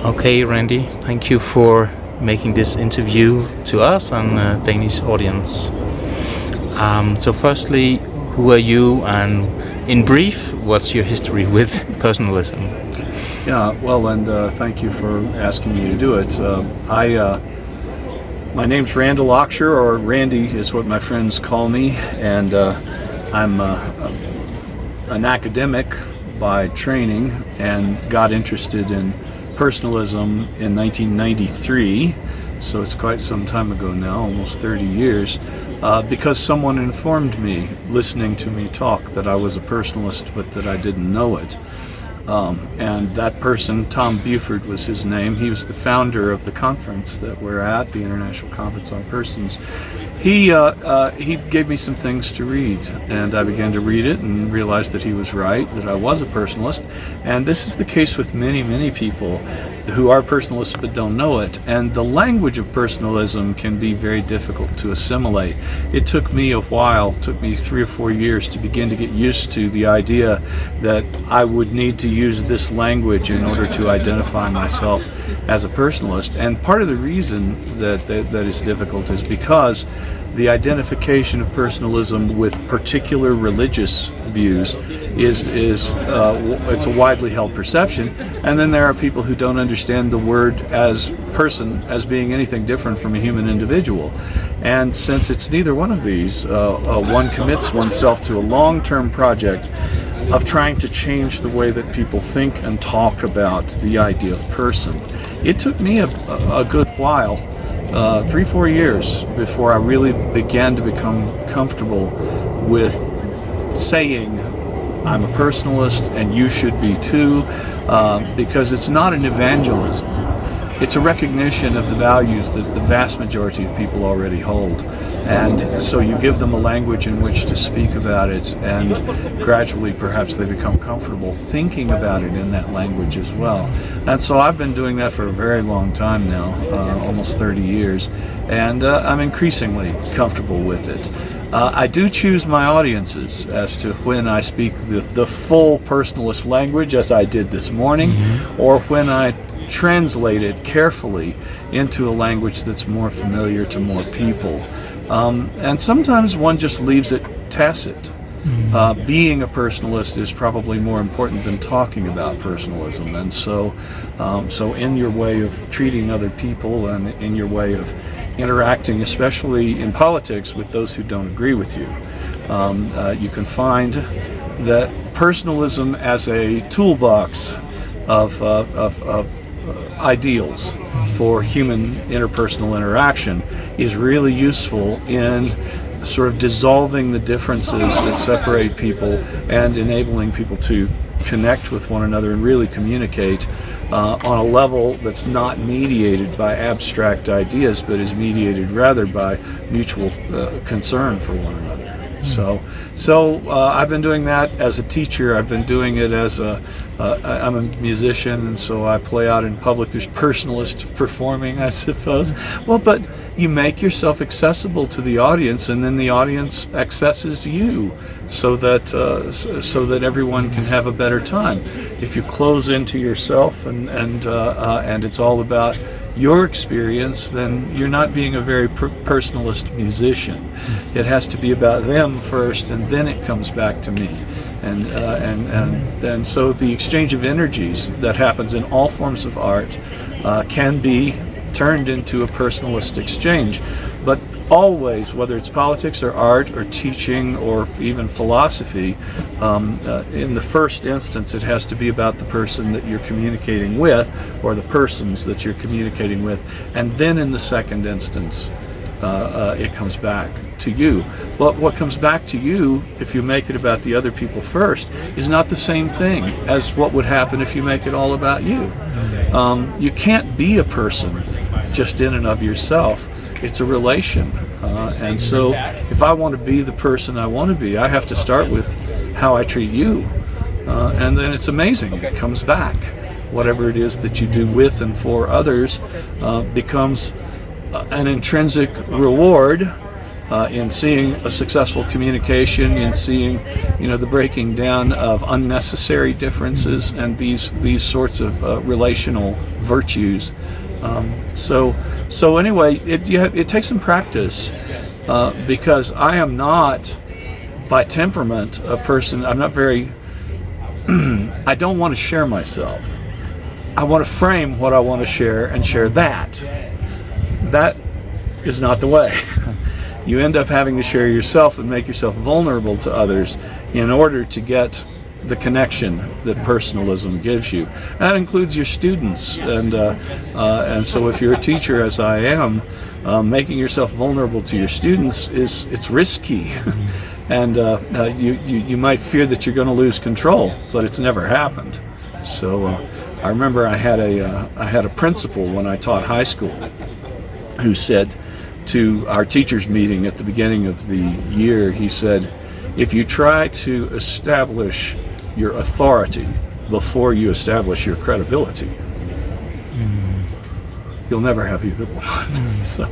Okay, Randy, thank you for making this interview to us and Danish audience. So firstly, who are you, and in brief, what's your history with personalism? Yeah, well, and thank you for asking me to do it. My name's Randall Auxier, or Randy is what my friends call me, and I'm an academic by training and got interested in personalism in 1993, so it's quite some time ago now, almost 30 years, because someone informed me, listening to me talk, that I was a personalist, but that I didn't know it. And that person, Tom Buford was his name. He was the founder of the conference that we're at, the International Conference on Persons. He gave me some things to read, and I began to read it and realized that he was right, that I was a personalist. And this is the case with many, many people who are personalists but don't know it. And the language of personalism can be very difficult to assimilate. It took me a while, took me 3 or 4 years to begin to get used to the idea that I would need to use this language in order to identify myself as a personalist. And part of the reason that is difficult is because the identification of personalism with particular religious views is it's a widely held perception, and then there are people who don't understand the word as person as being anything different from a human individual. And since it's neither one of these, one commits oneself to a long-term project of trying to change the way that people think and talk about the idea of person. It took me a good while, 3-4 years, before I really began to become comfortable with saying I'm a personalist and you should be too, because it's not an evangelism. It's a recognition of the values that the vast majority of people already hold. And so you give them a language in which to speak about it, and gradually perhaps they become comfortable thinking about it in that language as well. And so I've been doing that for a very long time now, almost 30 years, and I'm increasingly comfortable with it. I do choose my audiences as to when I speak the full personalist language, as I did this morning, or when I translate it carefully into a language that's more familiar to more people. And sometimes one just leaves it tacit. Being a personalist is probably more important than talking about personalism, and so in your way of treating other people and in your way of interacting, especially in politics, with those who don't agree with you, you can find that personalism as a toolbox of ideals for human interpersonal interaction is really useful in sort of dissolving the differences that separate people and enabling people to connect with one another and really communicate on a level that's not mediated by abstract ideas, but is mediated rather by mutual concern for one another. So I've been doing that as a teacher. I've been doing it as I'm a musician, and so I play out in public. There's personalist performing, I suppose. Well, but you make yourself accessible to the audience, and then the audience accesses you, so that everyone can have a better time. If you close into yourself and it's all about your experience, then you're not being a very personalist musician. It has to be about them first, and then it comes back to me. And so the exchange of energies that happens in all forms of art can be turned into a personalist exchange. But always, whether it's politics or art or teaching or even philosophy, in the first instance it has to be about the person that you're communicating with, or the persons that you're communicating with, and then in the second instance it comes back to you. But what comes back to you, if you make it about the other people first, is not the same thing as what would happen if you make it all about you. You can't be a person just in and of yourself. It's a relation, and so if I want to be the person I want to be, I have to start with how I treat you, and then it's amazing, it comes back. Whatever it is that you do with and for others becomes an intrinsic reward in seeing a successful communication, in seeing, the breaking down of unnecessary differences and these sorts of relational virtues. So anyway, it takes some practice, because I am not, by temperament, a person. I'm not very. I don't want to share myself. I want to frame what I want to share and share that. That is not the way. You end up having to share yourself and make yourself vulnerable to others in order to get the connection that personalism gives you. That includes your students, and so if you're a teacher, as I am, making yourself vulnerable to your students it's risky, and you might fear that you're going to lose control, but it's never happened. So I remember I had a principal when I taught high school who said to our teachers meeting at the beginning of the year, he said, if you try to establish your authority before you establish your credibility, you'll never have either one. So,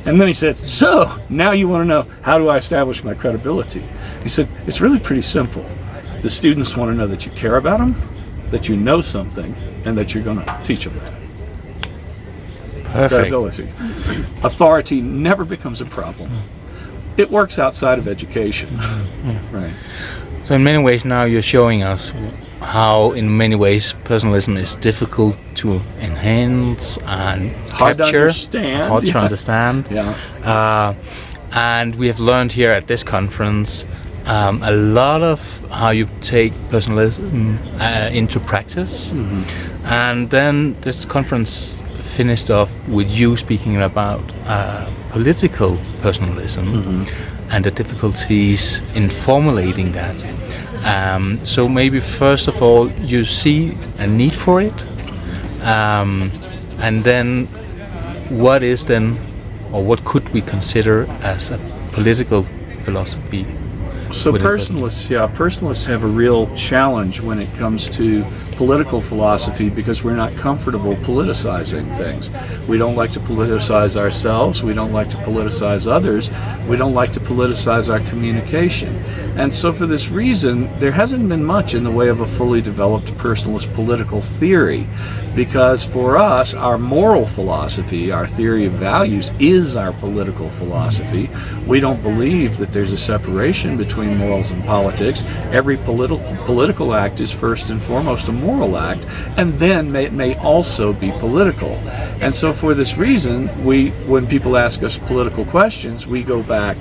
and then he said, so now you want to know, how do I establish my credibility? He said, it's really pretty simple. The students want to know that you care about them, that you know something, and that you're going to teach them that. Perfect. Credibility. Authority never becomes a problem. It works outside of education. Right. So in many ways now you're showing us how in many ways personalism is difficult to enhance and hard capture. To understand. Hard to understand. Yeah. And we have learned here at this conference a lot of how you take personalism into practice. And then this conference finished off with you speaking about political personalism and the difficulties in formulating that. So maybe first of all you see a need for it, and then what is then, or what could we consider as a political philosophy? So personalists have a real challenge when it comes to political philosophy, because we're not comfortable politicizing things. We don't like to politicize ourselves, we don't like to politicize others, we don't like to politicize our communication. And so for this reason, there hasn't been much in the way of a fully developed personalist political theory, because for us, our moral philosophy, our theory of values, is our political philosophy. We don't believe that there's a separation between morals and politics. Every political act is first and foremost a moral act, and then it may also be political. And so for this reason, when people ask us political questions, we go back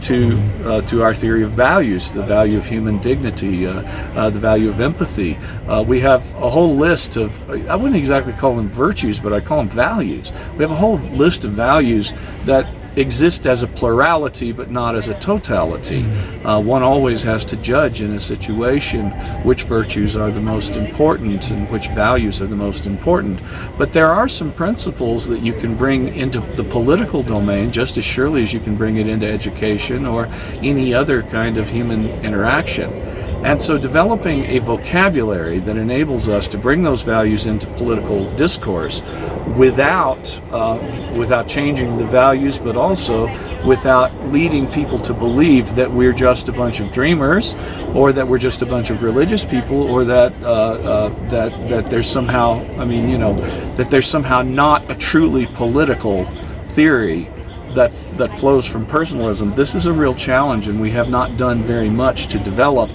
to our theory of values, the value of human dignity, the value of empathy. We have a whole list of, I wouldn't exactly call them virtues, but I call them values. We have a whole list of values that exist as a plurality but not as a totality. One always has to judge in a situation which virtues are the most important and which values are the most important. But there are some principles that you can bring into the political domain just as surely as you can bring it into education or any other kind of human interaction. And so developing a vocabulary that enables us to bring those values into political discourse without changing the values, but also without leading people to believe that we're just a bunch of dreamers, or that we're just a bunch of religious people, or that there's somehow, that there's somehow not a truly political theory that flows from personalism. This is a real challenge, and we have not done very much to develop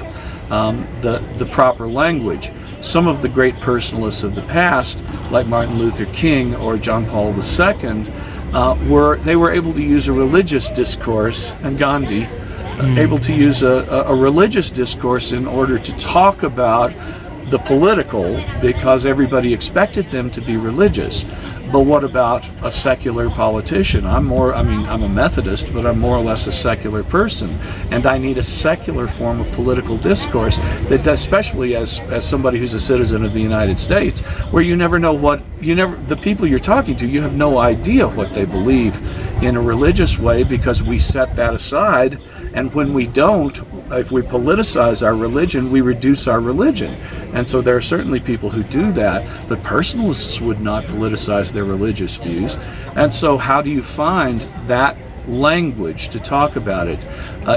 the proper language. Some of the great personalists of the past, like Martin Luther King or John Paul II, were able to use a religious discourse, and Gandhi, able to use a religious discourse in order to talk about the political, because everybody expected them to be religious. But what about a secular politician? I'm a Methodist, but I'm more or less a secular person, and I need a secular form of political discourse that, especially as somebody who's a citizen of the United States, where you never know the people you're talking to, you have no idea what they believe in a religious way, because we set that aside, and when we don't, if we politicize our religion, we reduce our religion. And so there are certainly people who do that, but personalists would not politicize their religious views. And so how do you find that language to talk about it.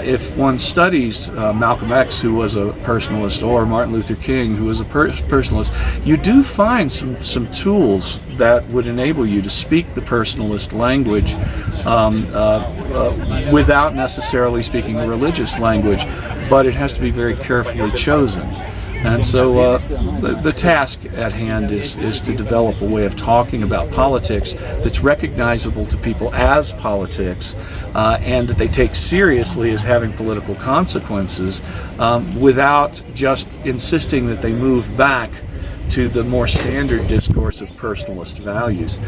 If one studies Malcolm X, who was a personalist, or Martin Luther King, who was a personalist, you do find some tools that would enable you to speak the personalist language without necessarily speaking a religious language, but it has to be very carefully chosen. And so the task at hand is to develop a way of talking about politics that's recognizable to people as politics, and that they take seriously as having political consequences, without just insisting that they move back to the more standard discourse of personalist values,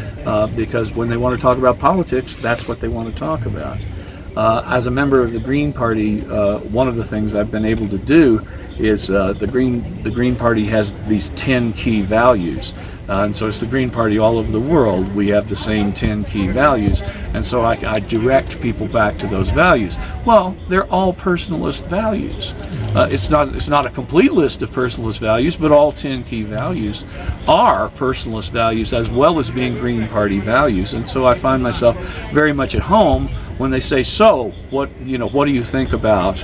because when they want to talk about politics, that's what they want to talk about. As a member of the Green Party, one of the things I've been able to do is the Green Party has these 10 key values, and so it's the Green Party all over the world. We have the same 10 key values, and so I direct people back to those values. Well, they're all personalist values. It's not a complete list of personalist values, but all 10 key values are personalist values as well as being Green Party values. And so I find myself very much at home when they say, "So, what do you think about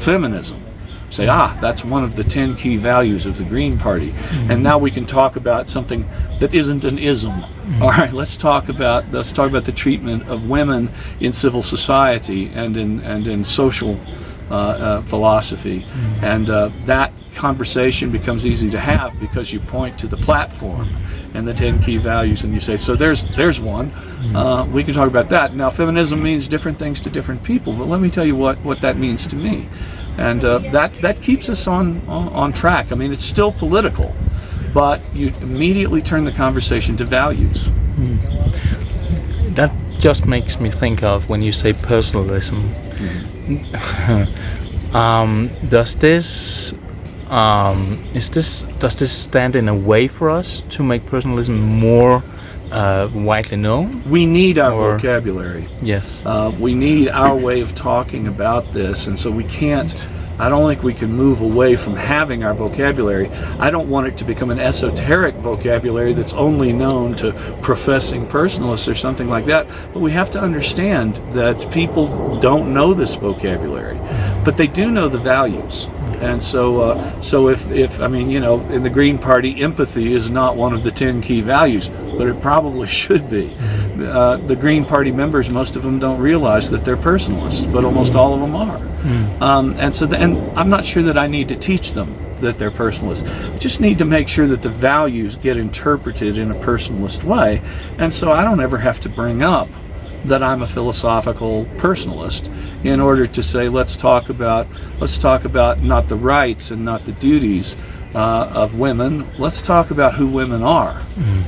feminism?" Say, that's one of the 10 key values of the Green Party. And now we can talk about something that isn't an ism. All right, let's talk about the treatment of women in civil society and in social philosophy. And that conversation becomes easy to have because you point to the platform and the 10 key values, and you say, so there's one. We can talk about that. Now, feminism means different things to different people, but let me tell you what that means to me. And that keeps us on track. I mean, it's still political, but you immediately turn the conversation to values. That just makes me think of when you say personalism. Does this stand in a way for us to make personalism more widely known? We need our vocabulary. Yes. We need our way of talking about this, and so I don't think we can move away from having our vocabulary. I don't want it to become an esoteric vocabulary that's only known to professing personalists or something like that, but we have to understand that people don't know this vocabulary, but they do know the values. And so if I mean, in the Green Party, empathy is not one of the 10 key values, but it probably should be. The Green Party members, most of them don't realize that they're personalists, but almost all of them are. And I'm not sure that I need to teach them that they're personalists. I just need to make sure that the values get interpreted in a personalist way, and so I don't ever have to bring up that I'm a philosophical personalist in order to say, let's talk about not the rights and not the duties of women. Let's talk about who women are.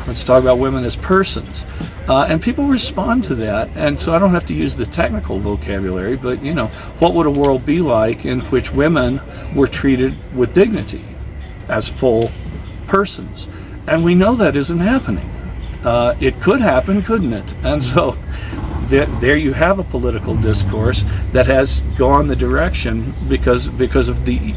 Let's talk about women as persons. And people respond to that, and so I don't have to use the technical vocabulary, but what would a world be like in which women were treated with dignity as full persons? And we know that isn't happening. It could happen, couldn't it? And so there you have a political discourse that has gone the direction because of the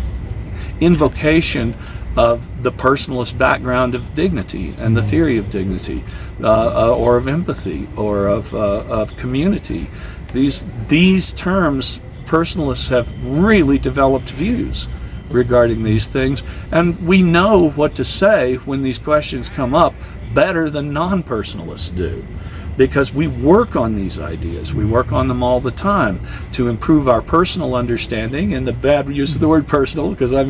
invocation of the personalist background of dignity and the theory of dignity, or of empathy, or of community. These terms, personalists have really developed views regarding these things, and we know what to say when these questions come up better than non-personalists do, because we work on these ideas. We work on them all the time to improve our personal understanding, and the bad use of the word personal, because I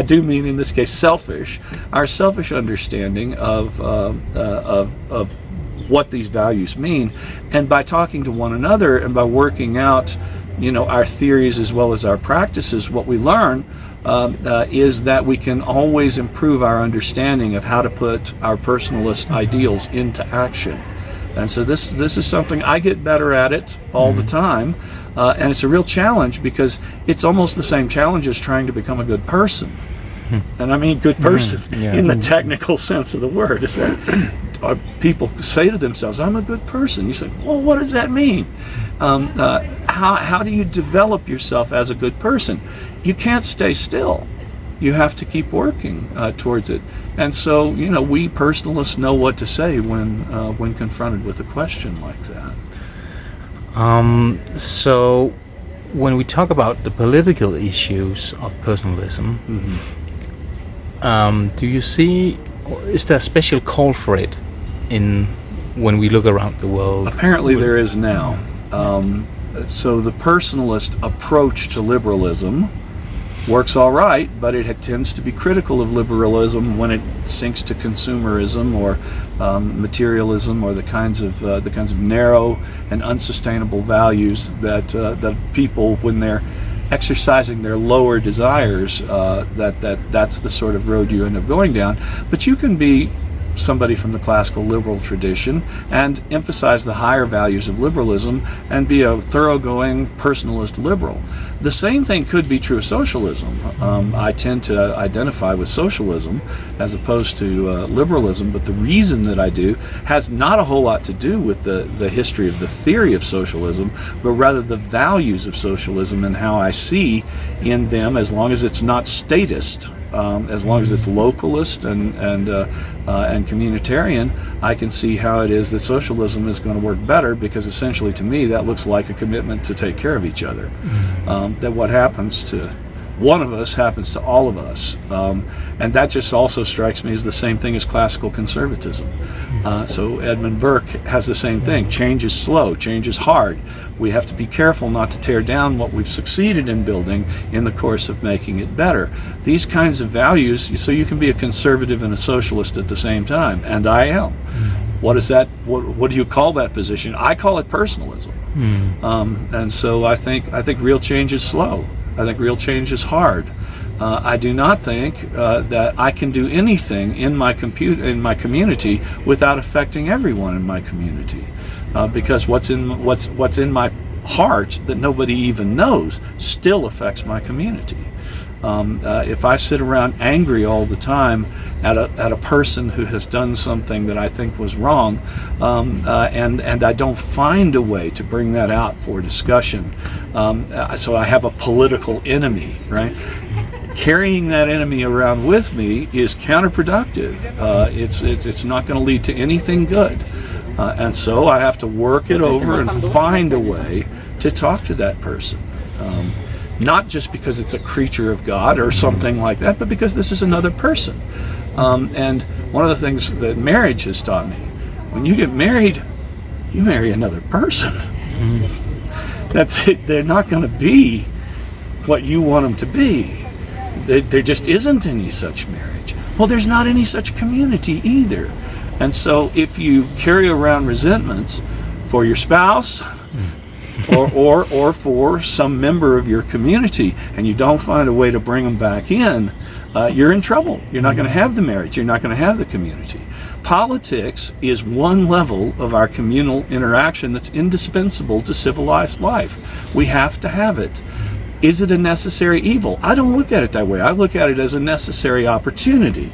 do mean in this case selfish, our selfish understanding of what these values mean. And by talking to one another and by working out our theories as well as our practices, what we learn is that we can always improve our understanding of how to put our personalist ideals into action. And so this is something I get better at it all the time, and it's a real challenge because it's almost the same challenge as trying to become a good person. And I mean good person in the technical sense of the word. Is that people say to themselves, I'm a good person. You say, well, what does that mean? How do you develop yourself as a good person? You can't stay still. You have to keep working towards it. And so, we personalists know what to say when confronted with a question like that. So when we talk about the political issues of personalism, do you see, or is there a special call for it when we look around the world? Apparently there is now. So the personalist approach to liberalism works all right, but it tends to be critical of liberalism when it sinks to consumerism or materialism, or the kinds of narrow and unsustainable values that people, when they're exercising their lower desires, that's the sort of road you end up going down. But you can be somebody from the classical liberal tradition and emphasize the higher values of liberalism and be a thoroughgoing personalist liberal. The same thing could be true of socialism. I tend to identify with socialism as opposed to liberalism, but the reason that I do has not a whole lot to do with the history of the theory of socialism, but rather the values of socialism and how I see in them, as long as it's not statist, as long as it's localist and communitarian, I can see how it is that socialism is going to work better, because essentially to me that looks like a commitment to take care of each other. That what happens to one of us happens to all of us, and that just also strikes me as the same thing as classical conservatism. So Edmund Burke has the same thing. Change is slow, change is hard. We have to be careful not to tear down what we've succeeded in building in the course of making it better. These kinds of values, so you can be a conservative and a socialist at the same time, and I am. What is that? What do you call that position? I call it personalism. And so I think real change is slow. I think real change is hard. I do not think that I can do anything in my community without affecting everyone in my community, because what's in my heart that nobody even knows still affects my community. If I sit around angry all the time at a person who has done something that I think was wrong, and I don't find a way to bring that out for discussion, so I have a political enemy, right? Carrying that enemy around with me is counterproductive. It's not going to lead to anything good, and so I have to work it over and find a way to talk to that person. Not just because it's a creature of God or something like that, but because this is another person. And one of the things that marriage has taught me, when you get married, you marry another person. That's it. They're not going to be what you want them to be. There just isn't any such marriage. Well, there's not any such community either. And so if you carry around resentments for your spouse, or for some member of your community, and you don't find a way to bring them back in, you're in trouble. You're not going to have the marriage. You're not going to have the community. Politics is one level of our communal interaction that's indispensable to civilized life. We have to have it. Is it a necessary evil? I don't look at it that way. I look at it as a necessary opportunity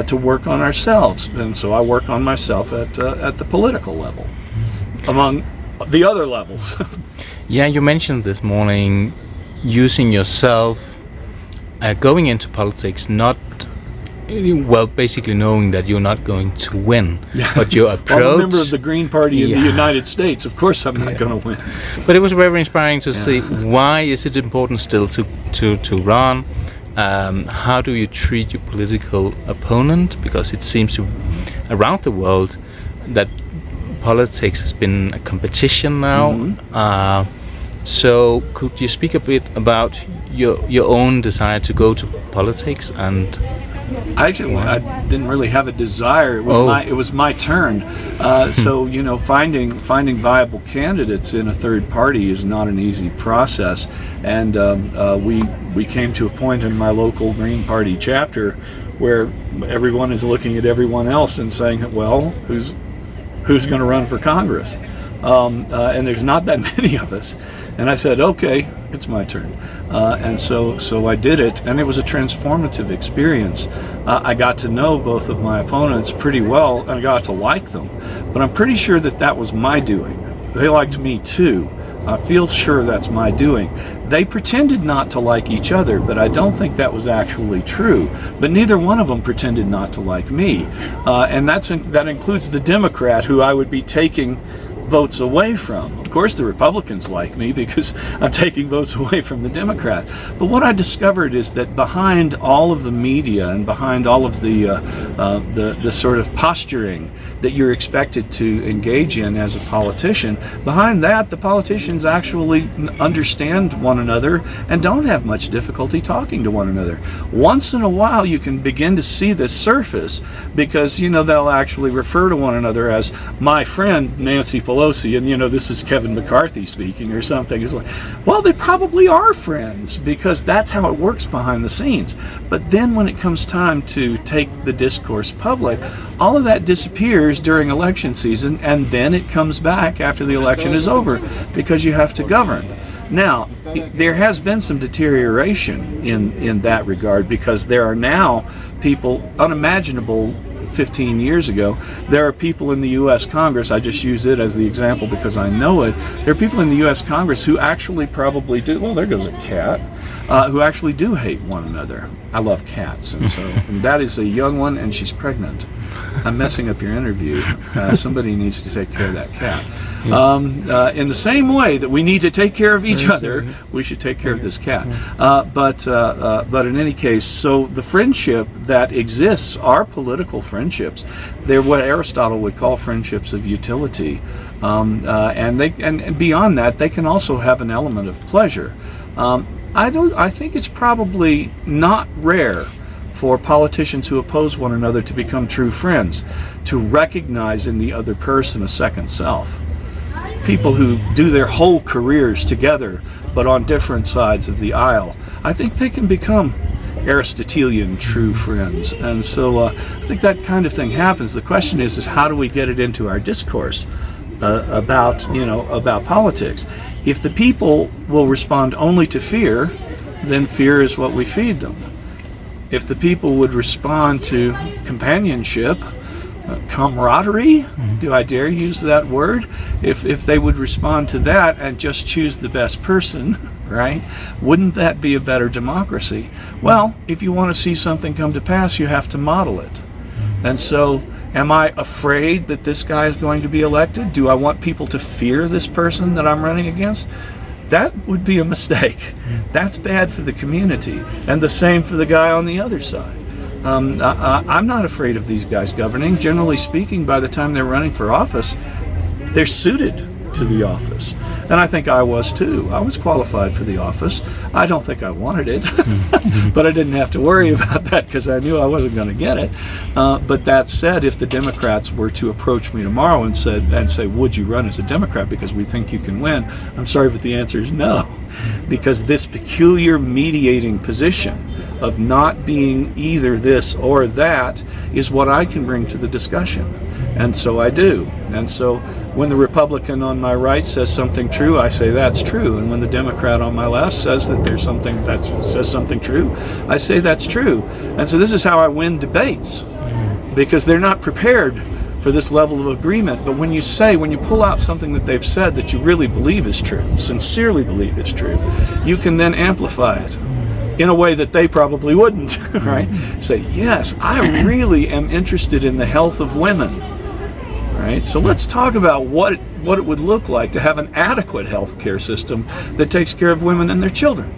to work on ourselves. And so I work on myself at the political level, among the other levels. Yeah, you mentioned this morning using yourself, going into politics, basically knowing that you're not going to win, but your approach. Well, I'm a member of the Green Party in the United States. Of course, I'm not going to win. So. But it was very inspiring to see. Why is it important still to run? How do you treat your political opponent? Because it seems to around the world that politics has been a competition now. So could you speak a bit about your own desire to go to politics? And I didn't really have a desire. It was my turn. So finding viable candidates in a third party is not an easy process. And we came to a point in my local Green Party chapter where everyone is looking at everyone else and saying, well, who's going to run for Congress? And there's not that many of us. And I said, okay, it's my turn. And so I did it, and it was a transformative experience. I got to know both of my opponents pretty well, and I got to like them. But I'm pretty sure that was my doing. They liked me too. I feel sure that's my doing. They pretended not to like each other, but I don't think that was actually true. But neither one of them pretended not to like me. And that includes the Democrat who I would be taking votes away from. Of course the Republicans like me because I'm taking votes away from the Democrat. But what I discovered is that behind all of the media and behind all of the sort of posturing that you're expected to engage in as a politician, behind that the politicians actually understand one another and don't have much difficulty talking to one another. Once in a while you can begin to see this surface because, they'll actually refer to one another as my friend Nancy Pelosi, and this is Kevin McCarthy speaking or something. It's like, well, they probably are friends because that's how it works behind the scenes. But then when it comes time to take the discourse public, all of that disappears during election season, and then it comes back after the election is over because you have to govern. Now, there has been some deterioration in that regard because there are now people unimaginable 15 years ago. There are people in the U.S. Congress, I just use it as the example because I know it, there are people in the U.S. Congress who actually probably do, well, there goes a cat, who actually do hate one another. I love cats, and so and that is a young one, and she's pregnant. I'm messing up your interview. Somebody needs to take care of that cat. In the same way that we need to take care of each other, we should take care of this cat. But in any case, so the friendship that exists are political friendships. They're what Aristotle would call friendships of utility, and beyond that, they can also have an element of pleasure. I think it's probably not rare for politicians who oppose one another to become true friends, to recognize in the other person a second self. People who do their whole careers together but on different sides of the aisle, I think they can become Aristotelian true friends. And so I think that kind of thing happens. The question is how do we get it into our discourse about politics? If the people will respond only to fear, then fear is what we feed them. If the people would respond to companionship, camaraderie, do I dare use that word? If they would respond to that and just choose the best person, right? Wouldn't that be a better democracy? Well, if you want to see something come to pass, you have to model it. And so, am I afraid that this guy is going to be elected? Do I want people to fear this person that I'm running against? That would be a mistake. That's bad for the community, and the same for the guy on the other side. I'm not afraid of these guys governing. Generally speaking, by the time they're running for office, they're suited to the office. And I think I was too. I was qualified for the office. I don't think I wanted it, but I didn't have to worry about that because I knew I wasn't going to get it. But that said, if the Democrats were to approach me tomorrow and say, would you run as a Democrat because we think you can win? I'm sorry, but the answer is no. Because this peculiar mediating position of not being either this or that is what I can bring to the discussion. And so I do. And so when the Republican on my right says something true, I say that's true. And when the Democrat on my left says that there's something that says something true, I say that's true. And so this is how I win debates, because they're not prepared for this level of agreement. But when you pull out something that they've said that you really believe is true, sincerely believe is true, you can then amplify it in a way that they probably wouldn't, right? Say, yes, I really am interested in the health of women. Right? So let's talk about what it would look like to have an adequate health care system that takes care of women and their children.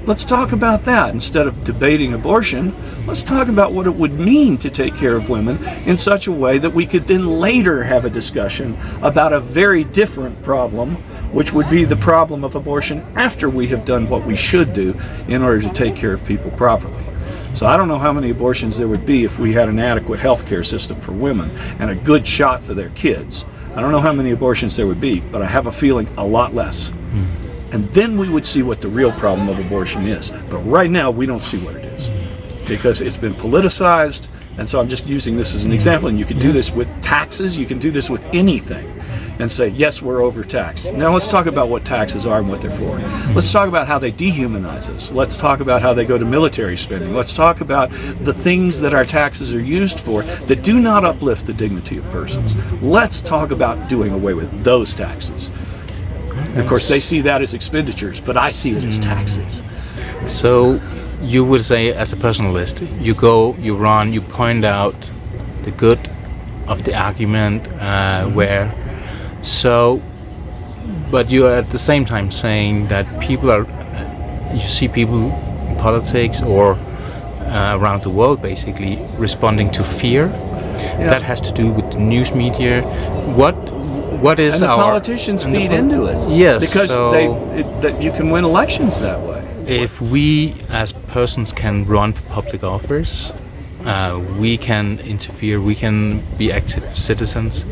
Let's talk about that instead of debating abortion. Let's talk about what it would mean to take care of women in such a way that we could then later have a discussion about a very different problem, which would be the problem of abortion after we have done what we should do in order to take care of people properly. So I don't know how many abortions there would be if we had an adequate health care system for women and a good shot for their kids. I don't know how many abortions there would be, but I have a feeling a lot less. And then we would see what the real problem of abortion is. But right now we don't see what it is because it's been politicized. And so I'm just using this as an example. And you can do this with taxes. You can do this with anything and say, yes, we're overtaxed. Now let's talk about what taxes are and what they're for. Let's talk about how they dehumanize us. Let's talk about how they go to military spending. Let's talk about the things that our taxes are used for that do not uplift the dignity of persons. Let's talk about doing away with those taxes. Of course, they see that as expenditures, but I see it as taxes. So you would say, as a personalist, you go, you run, you point out the good of the argument, where. So but you are at the same time saying that people are, you see people in politics or around the world basically responding to fear. Yeah. That has to do with the news media. What is and the our politicians feed into it? Yes, because so that you can win elections that way. if we as persons can run for public office, we can interfere, we can be active citizens.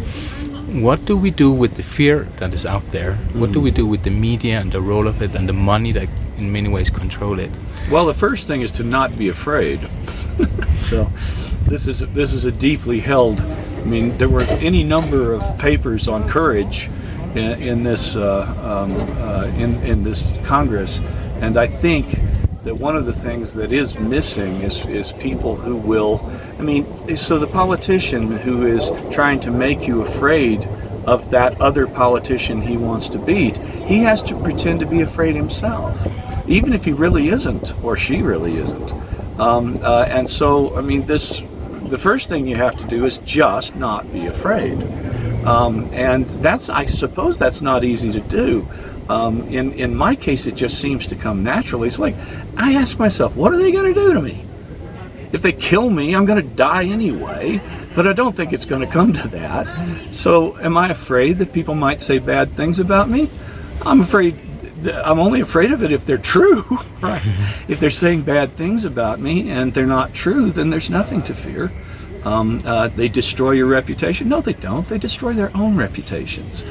What do we do with the fear that is out there? What do we do with the media and the role of it and the money that in many ways control it? Well, the first thing is to not be afraid. So this is a deeply held, I mean, there were any number of papers on courage in this in this Congress, and I think that one of the things that is missing is people who will, I mean, so the politician who is trying to make you afraid of that other politician he wants to beat, he has to pretend to be afraid himself, even if he really isn't, or she really isn't. And so, I mean, the first thing you have to do is just not be afraid. And that's, I suppose that's not easy to do. In my case, it just seems to come naturally. It's like, I ask myself, what are they going to do to me? If they kill me, I'm going to die anyway, but I don't think it's going to come to that. So am I afraid that people might say bad things about me? I'm only afraid of it if they're true, right? If they're saying bad things about me and they're not true, then there's nothing to fear. They destroy your reputation. No, they don't. They destroy their own reputations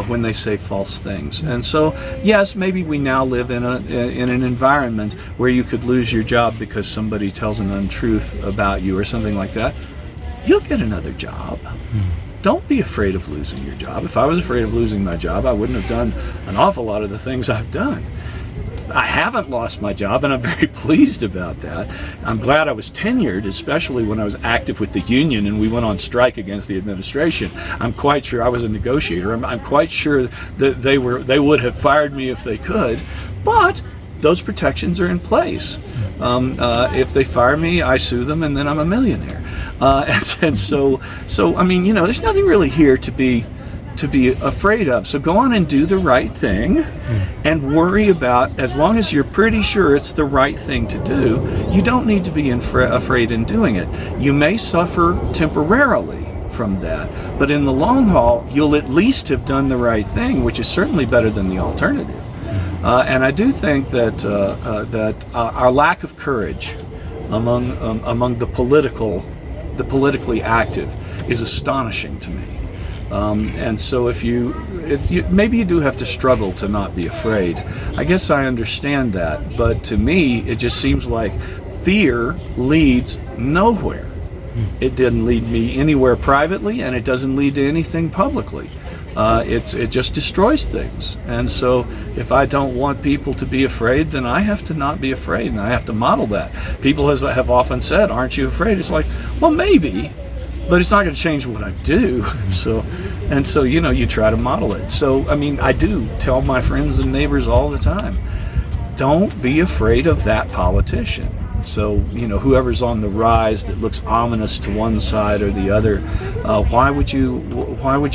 when they say false things. And so, yes, maybe we now live in an environment where you could lose your job because somebody tells an untruth about you or something like that. You'll get another job. Don't be afraid of losing your job. If I was afraid of losing my job, I wouldn't have done an awful lot of the things I've done. I haven't lost my job, and I'm very pleased about that. I'm glad I was tenured, especially when I was active with the union and we went on strike against the administration. I'm quite sure I was a negotiator. I'm quite sure that they would have fired me if they could, but those protections are in place. If they fire me, I sue them, and then I'm a millionaire. And so I mean, you know, there's nothing really here to be afraid of. So go on and do the right thing, and worry about, as long as you're pretty sure it's the right thing to do, you don't need to be afraid in doing it. You may suffer temporarily from that, but in the long haul, you'll at least have done the right thing, which is certainly better than the alternative. And I do think that our lack of courage among the politically active is astonishing to me. And so maybe you do have to struggle to not be afraid. I guess I understand that, but to me, it just seems like fear leads nowhere. It didn't lead me anywhere privately, and it doesn't lead to anything publicly. It just destroys things. And so if I don't want people to be afraid, then I have to not be afraid, and I have to model that. People have often said, aren't you afraid? It's like, well, maybe, but it's not going to change what I do. So you know, you try to model it. So I mean, I do tell my friends and neighbors all the time, don't be afraid of that politician. So, you know, whoever's on the rise that looks ominous to one side or the other, why would you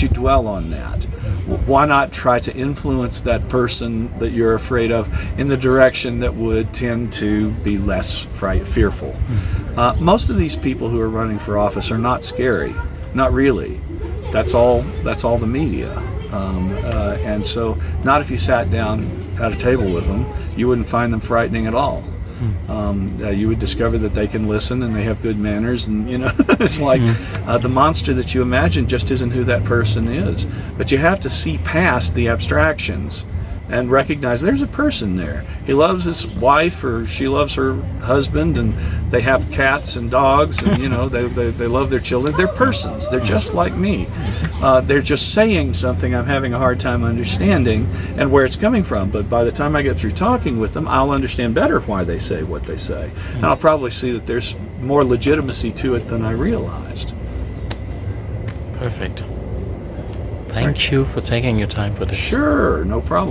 dwell on that? Why not try to influence that person that you're afraid of in the direction that would tend to be less fearful? Most of these people who are running for office are not scary, not really. That's all the media. And so, not if you sat down at a table with them, you wouldn't find them frightening at all. You would discover that they can listen and they have good manners, and you know, it's like the monster that you imagine just isn't who that person is. But you have to see past the abstractions and recognize there's a person there. He loves his wife, or she loves her husband, and they have cats and dogs, and you know, they love their children. They're persons. They're just like me. They're just saying something I'm having a hard time understanding and where it's coming from. But by the time I get through talking with them, I'll understand better why they say what they say. And I'll probably see that there's more legitimacy to it than I realized. Perfect. Thank you for taking your time for this. Sure, no problem.